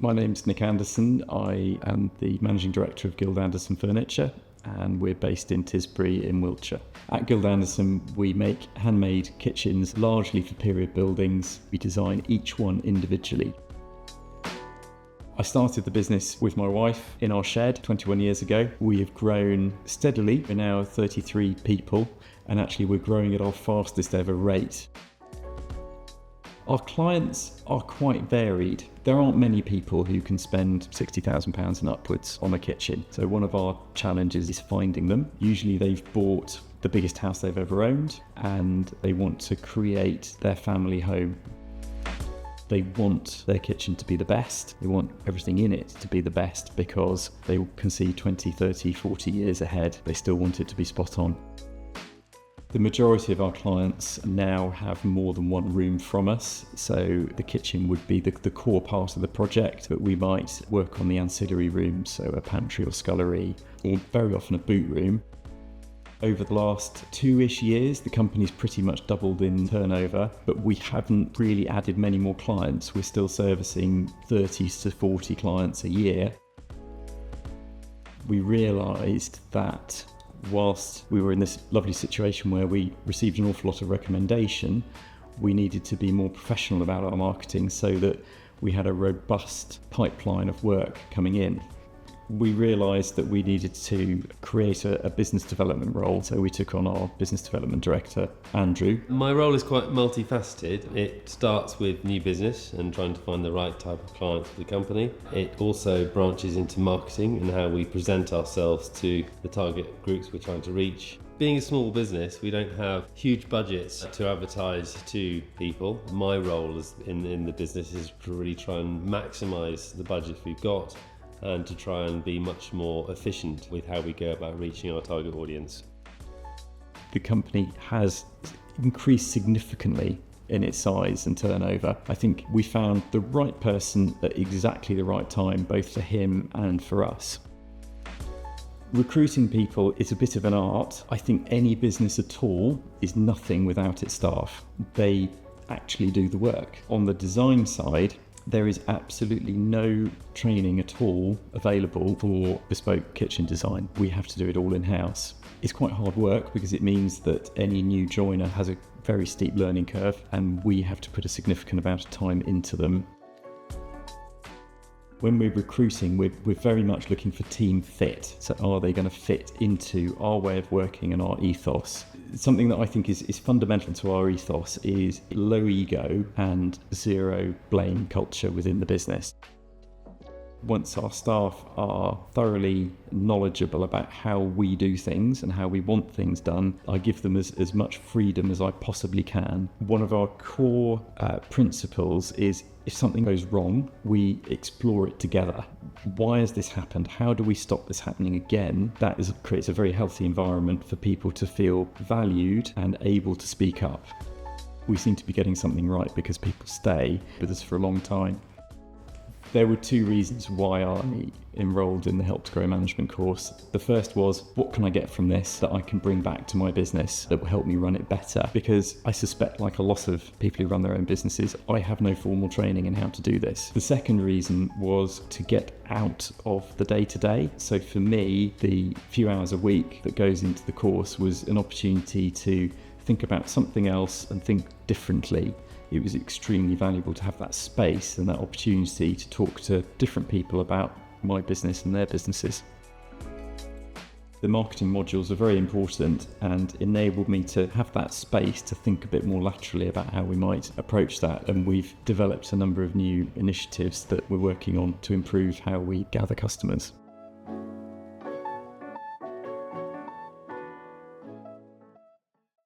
My name's Nick Anderson. I am the Managing Director of Guild Anderson Furniture, and we're based in Tisbury in Wiltshire. At Guild Anderson, we make handmade kitchens largely for period buildings. We design each one individually. I started the business with my wife in our shed 21 years ago. We have grown steadily. We're now 33 people, and actually we're growing at our fastest ever rate. Our clients are quite varied. There aren't many people who can spend £60,000 and upwards on a kitchen. So one of our challenges is finding them. Usually they've bought the biggest house they've ever owned and they want to create their family home. They want their kitchen to be the best. They want everything in it to be the best because they can see 20, 30, 40 years ahead. They still want it to be spot on. The majority of our clients now have more than one room from us, so the kitchen would be the core part of the project, but we might work on the ancillary rooms, so a pantry or scullery, or very often a boot room. Over the last 2-ish years, the company's pretty much doubled in turnover, but we haven't really added many more clients. We're still servicing 30 to 40 clients a year. We realised that whilst we were in this lovely situation where we received an awful lot of recommendation, we needed to be more professional about our marketing so that we had a robust pipeline of work coming in. We realised that we needed to create a business development role, so we took on our business development director, Andrew. My role is quite multifaceted. It starts with new business and trying to find the right type of client for the company. It also branches into marketing and how we present ourselves to the target groups we're trying to reach. Being a small business, we don't have huge budgets to advertise to people. My role in the business is to really try and maximise the budget we've got and to try and be much more efficient with how we go about reaching our target audience. The company has increased significantly in its size and turnover. I think we found the right person at exactly the right time, both for him and for us. Recruiting people is a bit of an art. I think any business at all is nothing without its staff. They actually do the work. On the design side, there is absolutely no training at all available for bespoke kitchen design. We have to do it all in-house. It's quite hard work because it means that any new joiner has a very steep learning curve and we have to put a significant amount of time into them. When we're recruiting, we're very much looking for team fit. So are they going to fit into our way of working and our ethos? Something that I think is fundamental to our ethos is low ego and zero blame culture within the business. Once our staff are thoroughly knowledgeable about how we do things and how we want things done, I give them as much freedom as I possibly can. One of our core principles is if something goes wrong, we explore it together. Why has this happened? How do we stop this happening again? That creates a very healthy environment for people to feel valued and able to speak up. We seem to be getting something right because people stay with us for a long time. There were 2 reasons why I enrolled in the Help to Grow Management course. The first was, what can I get from this that I can bring back to my business that will help me run it better? Because I suspect, like a lot of people who run their own businesses, I have no formal training in how to do this. The second reason was to get out of the day-to-day. So for me, the few hours a week that goes into the course was an opportunity to think about something else and think differently. It was extremely valuable to have that space and that opportunity to talk to different people about my business and their businesses. The marketing modules are very important and enabled me to have that space to think a bit more laterally about how we might approach that. And we've developed a number of new initiatives that we're working on to improve how we gather customers.